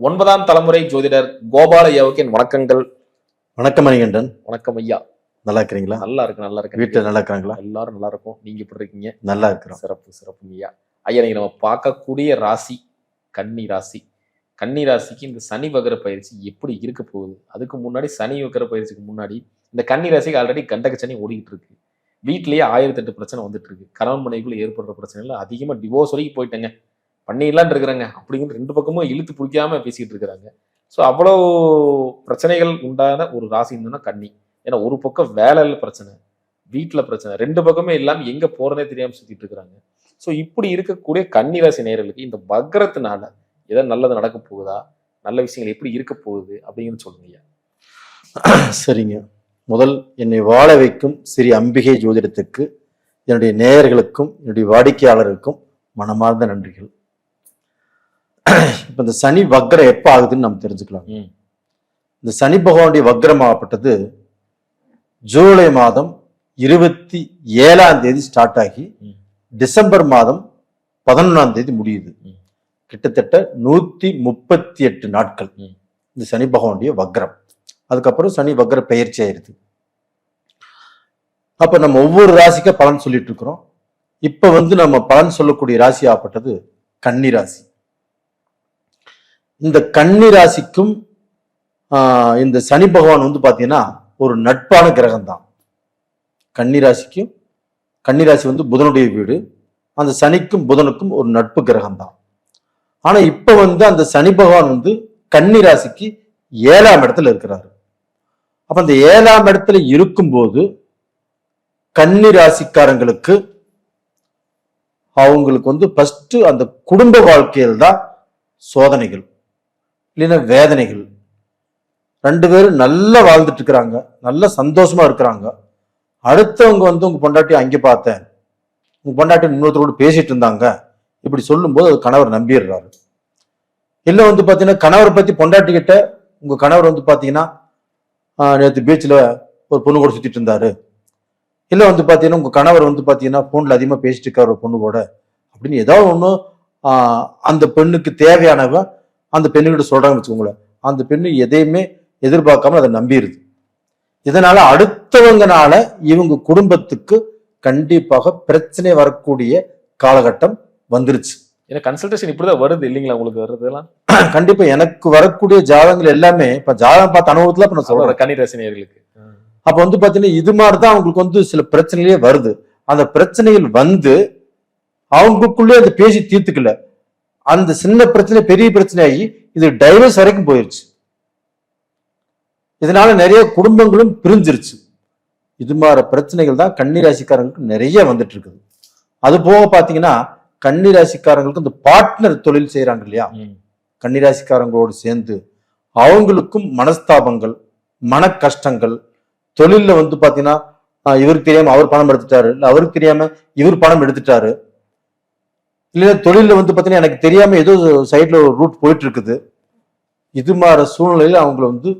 9ஆம் தலைமுறை ஜோதிடர் கோபால ஐயாவுக்கு என் வணக்கங்கள். வணக்கம் மணிகண்டன். வணக்கம் ஐயா. நல்லா இருக்கிறீங்களா? நல்லா இருக்கு. வீட்டுல நல்லா இருக்காங்களா? எல்லாரும் நல்லா இருக்கும். நீங்க எப்படி இருக்கீங்க? நல்லா இருக்கிறோம். சிறப்பு ஐயா. ஐயா, நீங்க நம்ம பார்க்கக்கூடிய ராசி கன்னி ராசி. கன்னி ராசிக்கு இந்த சனி வக்ர பயிற்சி எப்படி இருக்க போகுது? அதுக்கு முன்னாடி சனி வக்ர பயிற்சிக்கு முன்னாடி இந்த கன்னி ராசிக்கு ஆல்ரெடி கண்டக சனி ஓடிக்கிட்டு இருக்கு. வீட்லயே 1008 பிரச்சனை வந்துட்டு இருக்கு. கணவன் மனைவிக்குள்ள ஏற்படுற பிரச்சனைல அதிகமா டிவோர்ஸ் வரைக்கும் போயிட்டேங்க, பண்ணிடலான் இருக்கிறாங்க அப்படிங்கிற ரெண்டு பக்கமும் இழுத்து பிடிக்காம பேசிக்கிட்டு இருக்கிறாங்க. ஸோ அவ்வளோ பிரச்சனைகள் உண்டான ஒரு ராசி இருந்ததுன்னா கன்னி. ஏன்னா ஒரு பக்கம் வேலையில பிரச்சனை, வீட்டில் பிரச்சனை, ரெண்டு பக்கமே இல்லாமல் எங்க போறதே தெரியாம சுத்திட்டு இருக்கிறாங்க. ஸோ இப்படி இருக்கக்கூடிய கன்னி ராசி நேயர்களுக்கு இந்த வக்ரத்தினால ஏதாவது நல்லது நடக்க போகுதா, நல்ல விஷயங்கள் எப்படி இருக்க போகுது அப்படிங்கிறது சொல்லுங்க ஐயா. சரிங்க. முதல் என்னை வாழ வைக்கும் ஸ்ரீ அம்பிகை ஜோதிடத்துக்கு, என்னுடைய நேயர்களுக்கும் என்னுடைய வாடிக்கையாளருக்கும் மனமார்ந்த நன்றிகள். இப்ப இந்த சனி வக்ரம் எப்ப ஆகுதுன்னு நம்ம தெரிஞ்சுக்கலாம். இந்த சனி பகவானுடைய வக்ரமாகப்பட்டது ஜூலை மாதம் 27ஆம் தேதி ஸ்டார்ட் ஆகி டிசம்பர் மாதம் 11ஆம் தேதி முடியுது. கிட்டத்தட்ட 138 நாட்கள் இந்த சனி பகவானுடைய வக்ரம். அதுக்கப்புறம் சனி வக்ர பெயர்ச்சி ஆயிருது. அப்ப நம்ம ஒவ்வொரு ராசிக்கு பலன் சொல்லிட்டு இருக்கிறோம். இப்ப நம்ம பலன் சொல்லக்கூடிய ராசி ஆகப்பட்டது கன்னி ராசி. இந்த கன்னி ராசிக்கும் இந்த சனி பகவான் பாத்தீங்கன்னா ஒரு நட்பான கிரகம் தான். கன்னி ராசி புதனுடைய வீடு. அந்த சனிக்கும் புதனுக்கும் ஒரு நட்பு கிரகம் தான். ஆனா இப்ப அந்த சனி பகவான் கன்னி ராசிக்கு 7ஆம் இடத்துல இருக்கிறாரு. அப்ப அந்த 7ஆம் இடத்துல இருக்கும்போது கன்னி ராசிக்காரங்களுக்கு அவங்களுக்கு ஃபர்ஸ்ட் அந்த குடும்ப வாழ்க்கையில் தான் சோதனைகள், இல்லைன்னா வேதனைகள். ரெண்டு பேரும் நல்லா வாழ்ந்துட்டு இருக்கிறாங்க, நல்ல சந்தோஷமா இருக்கிறாங்க. அடுத்தவங்க உங்க பொண்டாட்டி அங்கே பார்த்தேன், உங்க பொண்டாட்டி இன்னொருத்தரோடு பேசிட்டு இருந்தாங்க, இப்படி சொல்லும்போது அது கணவர் நம்பிடுறாரு. இல்ல பாத்தீங்கன்னா கணவர் பத்தி பொண்டாட்டி கிட்ட உங்க கணவர் பாத்தீங்கன்னா நேற்று பீச்சில் ஒரு பொண்ணு கூட சுத்திட்டு இருந்தாரு, இல்ல பாத்தீங்கன்னா உங்க கணவர் பாத்தீங்கன்னா போன்ல அதிகமா பேசிட்டு இருக்காரு ஒரு பொண்ணு கூட அப்படின்னு ஏதாவது ஒண்ணு அந்த பெண்ணுக்கு தேவையானவ அந்த பெண்ணுகிட்ட சொல்றாங்கன்னு வச்சுக்கோங்களேன். அந்த பெண்ணு எதையுமே எதிர்பார்க்காம அதை நம்பிடுது. இதனால அடுத்தவங்கனால இவங்க குடும்பத்துக்கு கண்டிப்பாக பிரச்சனை வரக்கூடிய காலகட்டம் வந்துருச்சு. ஏன்னா கன்சல்டேஷன் இப்படிதான் வருது இல்லைங்களா உங்களுக்கு வர்றதெல்லாம்? கண்டிப்பா எனக்கு வரக்கூடிய ஜாதகங்கள் எல்லாமே இப்ப ஜாதகம் பார்த்த அனுபவத்துல இப்ப நான் சொல்றேன் கன்னி ராசி நேயர்களுக்கு. அப்ப பாத்தீங்கன்னா இது மாதிரிதான் அவங்களுக்கு சில பிரச்சனைகளே வருது. அந்த பிரச்சனைகள் அவங்களுக்குள்ளே அதை பேசி தீர்த்துக்கல, அந்த சின்ன பிரச்சனை பெரிய பிரச்சனை ஆகி இது டைவர்ஸ் வரைக்கும் போயிருச்சு. இதனால நிறைய குடும்பங்களும் பிரிஞ்சிருச்சு. இது மாதிரி பிரச்சனைகள் தான் கன்னி ராசிக்காரங்களுக்கு நிறைய வந்துட்டு இருக்குது. அது போக பாத்தீங்கன்னா கன்னி ராசிக்காரங்களுக்கு இந்த பார்ட்னர் தொழில் செய்யறாங்க இல்லையா, கன்னி ராசிக்காரங்களோடு சேர்ந்து அவங்களுக்கும் மனஸ்தாபங்கள், மன கஷ்டங்கள், தொழில்ல பாத்தீங்கன்னா இவருக்கு தெரியாம அவர் பணம் எடுத்துட்டாரு, இல்ல அவருக்கு தெரியாம இவர் பணம் எடுத்துட்டாரு, இல்ல தொழில பாத்தீங்கன்னா எனக்கு தெரியாம ஏதோ சைட்ல ஒரு ரூட் போயிட்டு இருக்குது. இது மாதிரி சூழ்நிலையில அவங்கள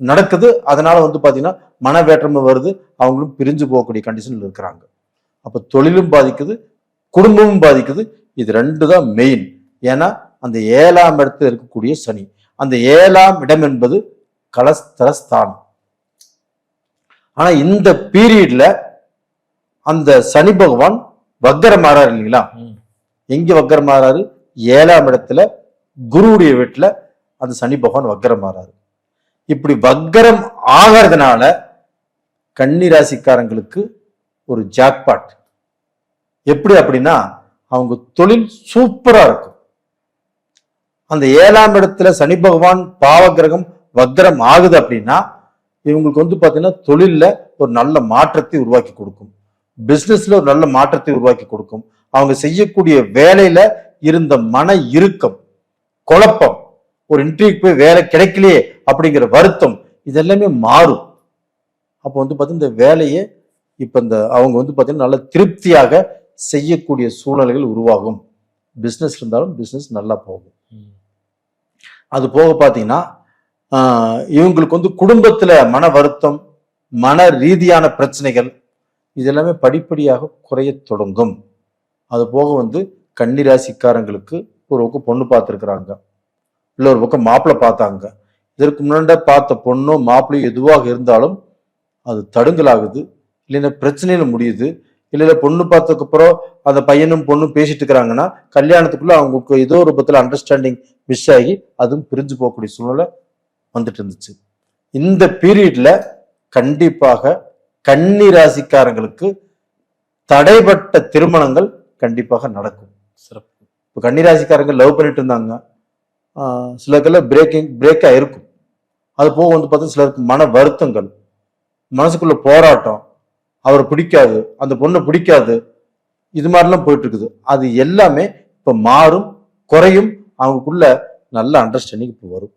நடக்குது. அதனால பாத்தீங்கன்னா மனவேற்றமை வருது, அவங்களும் பிரிஞ்சு போகக்கூடிய கண்டிஷன்ல இருக்கிறாங்க. அப்ப தொழிலும் பாதிக்குது, குடும்பமும் பாதிக்குது. இது ரெண்டு தான் மெயின். ஏன்னா அந்த 7ஆம் இடத்துல இருக்கக்கூடிய சனி, அந்த 7ஆம் இடம் என்பது கலஸ்தரஸ்தானம். ஆனா இந்த பீரியட்ல அந்த சனி பகவான் வக்கரம் மாறாரு இல்லைங்களா? எங்க வக்கரம் மாறாரு? 7ஆம் இடத்துல குருவுடைய வீட்டுல அந்த சனி பகவான் வக்கரம் மாறாரு. இப்படி வக்கரம் ஆகிறதுனால கன்னி ராசிக்காரங்களுக்கு ஒரு ஜாக்பாட். எப்படி அப்படின்னா அவங்க தொழில் சூப்பரா இருக்கும். அந்த 7ஆம் இடத்துல சனி பகவான் பாவ கிரகம் வக்கரம் ஆகுது அப்படின்னா இவங்களுக்கு பாத்தீங்கன்னா தொழில்ல ஒரு நல்ல மாற்றத்தை உருவாக்கி கொடுக்கும், பிசினஸ்ல ஒரு நல்ல மாற்றத்தை உருவாக்கி கொடுக்கும். அவங்க செய்யக்கூடிய வேலையில இருந்த மன இறுக்கம், குழப்பம், ஒரு இன்டர்வியூக்கு போய் வேலை கிடைக்கலையே அப்படிங்கிற வருத்தம், இதெல்லாமே மாறும். அப்போ பாத்தீங்கன்னா இந்த வேலையை இப்ப அவங்க பாத்தீங்கன்னா நல்ல திருப்தியாக செய்யக்கூடிய சூழ்நிலைகள் உருவாகும். பிசினஸ் இருந்தாலும் பிசினஸ் நல்லா போகும். அது போக பாத்தீங்கன்னா இவங்களுக்கு குடும்பத்துல மன வருத்தம், மன ரீதியான பிரச்சனைகள் இதெல்லாமே படிப்படியாக குறைய தொடங்கும். அது போக கன்னி ராசிக்காரங்களுக்கு ஒரு பொண்ணு பார்த்துருக்குறாங்க, இல்லை ஒரு பக்கம் மாப்பிள்ளை பார்த்தாங்க. இதற்கு முன்னாடி பார்த்த பொண்ணோ மாப்பிள்ளையும் எதுவாக இருந்தாலும் அது தடுங்கலாகுது, இல்லைன்னா பிரச்சனையில முடியுது. இல்லை பொண்ணு பார்த்ததுக்கு அப்புறம் அந்த பையனும் பொண்ணும் பேசிட்டு இருக்கிறாங்கன்னா கல்யாணத்துக்குள்ள அவங்களுக்கு ஏதோ ஒரு ரூபத்தில் அண்டர்ஸ்டாண்டிங் மிஸ் ஆகி அதுவும் பிரிஞ்சு போகக்கூடிய சூழ்நிலை வந்துட்டு இருந்துச்சு. இந்த பீரியட்ல கண்டிப்பாக கன்னி ராசிக்காரங்களுக்கு தடைப்பட்ட திருமணங்கள் கண்டிப்பாக நடக்கும். சிறப்பு. இப்போ கன்னிராசிக்காரங்க லவ் பண்ணிட்டு இருந்தாங்க, சிலருக்கெல்லாம் பிரேக் ஆயிருக்கும். அது போக வந்து பார்த்தா சிலருக்கு மன வருத்தங்கள், மனசுக்குள்ள போராட்டம், அவரை பிடிக்காது, அந்த பொண்ணை பிடிக்காது, இது மாதிரிலாம் போயிட்டு இருக்குது. அது எல்லாமே இப்போ மாறும், குறையும், அவங்களுக்குள்ள நல்ல அண்டர்ஸ்டாண்டிங் இப்போ வரும்,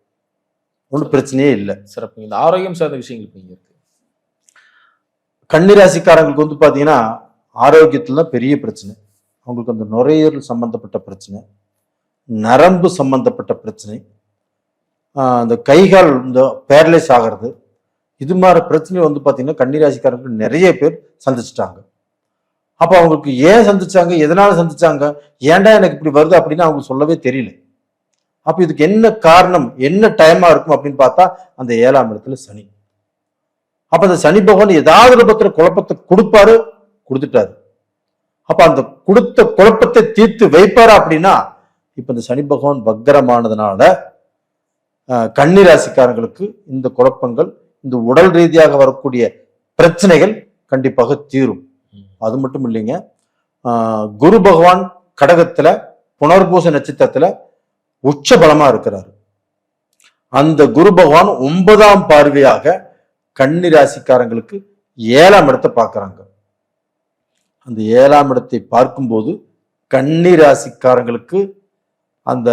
ஒன்றும் பிரச்சனையே இல்லை. சிறப்பு. இந்த ஆரோக்கியம் சார்ந்த விஷயங்கள் இப்போ இருக்கு. கன்னிராசிக்காரங்களுக்கு வந்து பார்த்தீங்கன்னா ஆரோக்கியத்துல தான் பெரிய பிரச்சனை. அவங்களுக்கு அந்த நுரையீரல் சம்பந்தப்பட்ட பிரச்சனை, நரம்பு சம்பந்தப்பட்ட பிரச்சனை, அந்த கைகால் இந்த பேரலைஸ் ஆகிறது, இது மாதிரி பிரச்சனை வந்து பார்த்தீங்கன்னா கன்னிராசிக்காரங்களுக்கு நிறைய பேர் சந்திச்சிட்டாங்க. அப்போ அவங்களுக்கு ஏன் சந்திச்சாங்க, எதனால சந்திச்சாங்க, ஏன்டா எனக்கு இப்படி வருது அப்படின்னு அவங்களுக்கு சொல்லவே தெரியல. அப்போ இதுக்கு என்ன காரணம், என்ன டைமா இருக்கும் அப்படின்னு பார்த்தா அந்த 7ஆம் இடத்துல சனி. அப்ப அந்த சனி பகவான் ஏதாவது ரூபத்துல குழப்பத்தை கொடுப்பாரு, கொடுத்துட்டாரு. அப்ப அந்த கொடுத்த குழப்பத்தை தீர்த்து வைப்பாரா அப்படின்னா இப்ப இந்த சனி பகவான் வக்கரமானதுனால கன்னிராசிக்காரங்களுக்கு இந்த குழப்பங்கள், இந்த உடல் ரீதியாக வரக்கூடிய பிரச்சனைகள் கண்டிப்பாக தீரும். அது மட்டும் இல்லைங்க, குரு பகவான் கடகத்துல புனர்பூச நட்சத்திரத்துல உச்ச பலமா இருக்கிறாரு. அந்த குரு பகவான் 9ஆம் பார்வையாக கன்னிராசிக்காரங்களுக்கு 7ஆம் இடத்தை பார்க்கறாங்க. அந்த 7ஆம் இடத்தை பார்க்கும்போது கன்னிராசிக்காரங்களுக்கு அந்த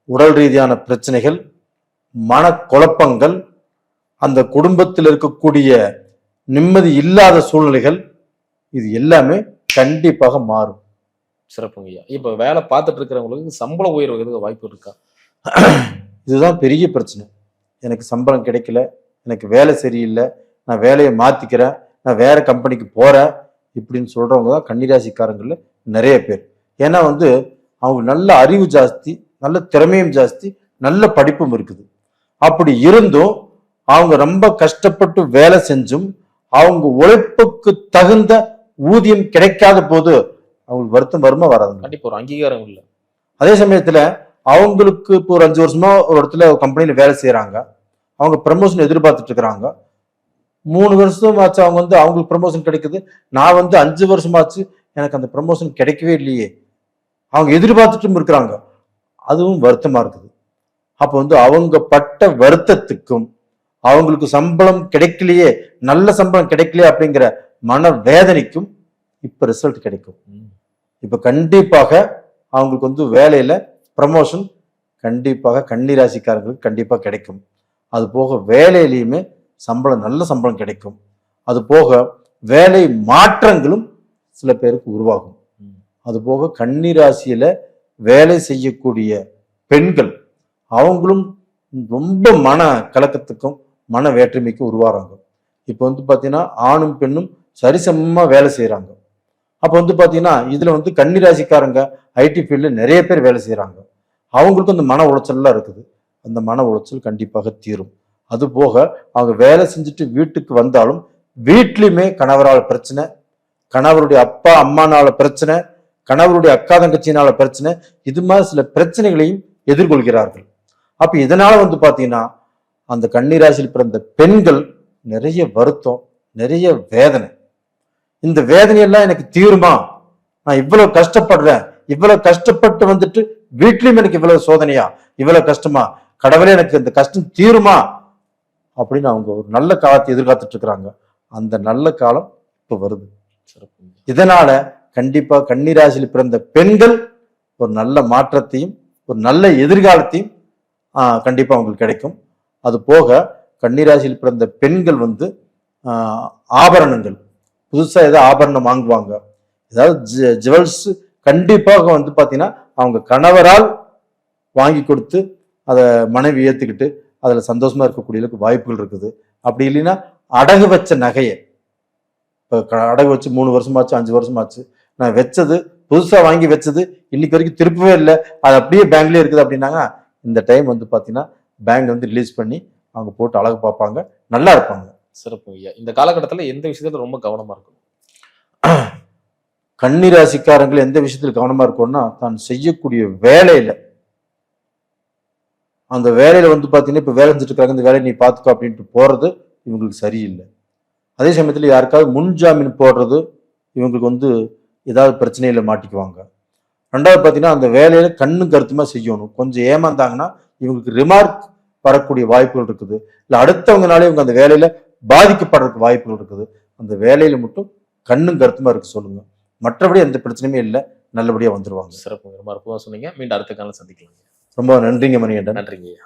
உடல் ரீதியான பிரச்சனைகள், மனக்குழப்பங்கள், அந்த குடும்பத்தில் இருக்கக்கூடிய நிம்மதி இல்லாத சூழ்நிலைகள், இது எல்லாமே கண்டிப்பாக மாறும். சிறப்புங்கய்யா. இப்ப வேலை பார்த்துட்டு இருக்கிறவங்களுக்கு சம்பள உயர்வுக்கு வாய்ப்பு இருக்கா? இதுதான் பெரிய பிரச்சனை. எனக்கு சம்பளம் கிடைக்கல, எனக்கு வேலை சரியில்லை, நான் வேலையை மாத்திக்கிறேன், நான் வேற கம்பெனிக்கு போறேன் இப்படின்னு சொல்றவங்க தான் கன்னிராசிக்காரங்கள்ல நிறைய பேர். ஏன்னா வந்து அவங்க நல்ல அறிவு ஜாஸ்தி, நல்ல திறமையும் ஜாஸ்தி, நல்ல படிப்பும் இருக்குது. அப்படி இருந்தும் அவங்க ரொம்ப கஷ்டப்பட்டு வேலை செஞ்சும் அவங்க உழைப்புக்கு தகுந்த ஊதியம் கிடைக்காத போது அவங்களுக்கு வருத்தம் வருமா வராது. கண்டிப்பா ஒரு அங்கீகாரம் இல்லை. அதே சமயத்துல அவங்களுக்கு இப்போ ஒரு 5 வருஷமா ஒரு இடத்துல கம்பெனியில வேலை செய்யறாங்க, அவங்க ப்ரமோஷன் எதிர்பார்த்துட்டு இருக்கிறாங்க. 3 வருஷமாச்சு அவங்க வந்து அவங்களுக்கு ப்ரமோஷன் கிடைக்குது, நான் வந்து 5 வருஷமாச்சு எனக்கு அந்த ப்ரமோஷன் கிடைக்கவே இல்லையே, அவங்க எதிர்பார்த்துட்டும் இருக்கிறாங்க, அதுவும் வருத்தமா இருக்குது. அப்போ வந்து அவங்க பட்ட வருத்தத்துக்கும் அவங்களுக்கு சம்பளம் கிடைக்கலையே, நல்ல சம்பளம் கிடைக்கலையே அப்படிங்கிற மன வேதனைக்கும் இப்ப ரிசல்ட் கிடைக்கும். இப்ப கண்டிப்பாக அவங்களுக்கு வந்து வேலையில ப்ரமோஷன் கண்டிப்பாக கன்னிராசிக்காரங்களுக்கு கண்டிப்பா கிடைக்கும். அது போக வேலையிலையுமே சம்பளம், நல்ல சம்பளம் கிடைக்கும். அது போக வேலை மாற்றங்களும் சில பேருக்கு உருவாகும். அது போக கன்னிராசியில வேலை செய்யக்கூடிய பெண்கள் அவங்களும் ரொம்ப மன கலக்கத்துக்கும் மன வேற்றுமைக்கும் உருவாகிறாங்க. இப்போ வந்து பார்த்தீங்கன்னா ஆணும் பெண்ணும் சரிசமமா வேலை செய்யறாங்க. அப்போ வந்து பார்த்தீங்கன்னா இதுல வந்து கன்னிராசிக்காரங்க ஐடி ஃபீல்ட்ல நிறைய பேர் வேலை செய்யறாங்க. அவங்களுக்கும் அந்த மன உளைச்சல்லாம் இருக்குது. அந்த மன உளைச்சல் கண்டிப்பாக தீரும். அது போக அவங்க வேலை செஞ்சுட்டு வீட்டுக்கு வந்தாலும் வீட்லயுமே கணவரால் பிரச்சனை, கணவருடைய அப்பா அம்மானால பிரச்சனை, கணவருடைய அக்கா தங்கச்சினால பிரச்சனை, இது மாதிரி சில பிரச்சனைகளையும் எதிர்கொள்கிறார்கள். அப்ப இதனால வந்து பாத்தீங்கன்னா அந்த கன்னிராசியில் பிறந்த பெண்கள் நிறைய வருத்தம், நிறைய வேதனை. இந்த வேதனையெல்லாம் எனக்கு தீருமா, நான் இவ்வளவு கஷ்டப்படுறேன், இவ்வளவு கஷ்டப்பட்டு வந்துட்டு வீட்லயும் எனக்கு இவ்வளவு சோதனையா, இவ்வளவு கஷ்டமா, கடவுளே எனக்கு இந்த கஷ்டம் தீருமா அப்படின்னு அவங்க ஒரு நல்ல காலத்தை எதிர்பார்த்துட்டு இருக்கிறாங்க. அந்த நல்ல காலம் இப்ப வருது. இதனால கண்டிப்பா கன்னிராசியில் பிறந்த பெண்கள் ஒரு நல்ல மாற்றத்தையும் ஒரு நல்ல எதிர்காலத்தையும் கண்டிப்பா அவங்களுக்கு கிடைக்கும். அது போக கன்னிராசியில் பிறந்த பெண்கள் வந்து ஆபரணங்கள், புதுசா ஏதாவது ஆபரணம் வாங்குவாங்க, ஏதாவது ஜுவல்ஸ் கண்டிப்பாக வந்து பாத்தீங்கன்னா அவங்க கணவரால் வாங்கி கொடுத்து அதை மனைவி ஏத்துக்கிட்டு அதுல சந்தோஷமா இருக்கக்கூடிய வாய்ப்புகள் இருக்குது. அப்படி இல்லைன்னா அடகு வச்ச நகையை, இப்போ அடகு வச்சு 3 வருஷமாச்சு 5 வருஷமாச்சு, நான் வச்சது புதுசா வாங்கி வச்சது இன்னைக்கு வரைக்கும் திருப்பவே இல்லை, அது அப்படியே பேங்க்லயே இருக்குது அப்படின்னாங்க இந்த டைம் வந்து பார்த்தீங்கன்னா பேங்க் வந்து ரிலீஸ் பண்ணி அவங்க போட்டு அழகு பார்ப்பாங்க, நல்லா இருப்பாங்க. சிறப்பு ஐயா. இந்த காலகட்டத்துல எந்த விஷயத்துல ரொம்ப கவனமா இருக்கணும்? கன்னி ராசிக்காரங்கள் எந்த விஷயத்தில் கவனமா இருக்கணும்னா, தான் செய்யக்கூடிய வேலையில, அந்த வேலையில வந்து பார்த்தீங்கன்னா இப்போ வேலை செஞ்சுட்டு இருக்காங்க, இந்த வேலையை நீ பார்த்துக்கோ அப்படின்ட்டு போறது இவங்களுக்கு சரியில்லை. அதே சமயத்தில் யாருக்காவது முன்ஜாமீன் போடுறது இவங்களுக்கு வந்து ஏதாவது பிரச்சனையில மாட்டிக்குவாங்க. ரெண்டாவது பார்த்தீங்கன்னா அந்த வேலையில கண்ணும் கருத்துமா செய்யணும். கொஞ்சம் ஏமாந்தாங்கன்னா இவங்களுக்கு ரிமார்க் வரக்கூடிய வாய்ப்புகள் இருக்குது. இல்லை அடுத்தவங்கனாலே இவங்க அந்த வேலையில பாதிக்கப்படுறதுக்கு வாய்ப்புகள் இருக்குது. அந்த வேலையில மட்டும் கண்ணும் கருத்துமா இருக்க சொல்லுங்க. மற்றபடி எந்த பிரச்சனையுமே இல்லை, நல்லபடியா வந்துருவாங்க. சிறப்பு. ரொம்ப அற்புதமா சொன்னீங்க. மீண்டும் அடுத்த காலம் சந்திக்கலாம். ரொம்ப நன்றிங்க மணிகண்டன். நன்றிங்க ஐயா.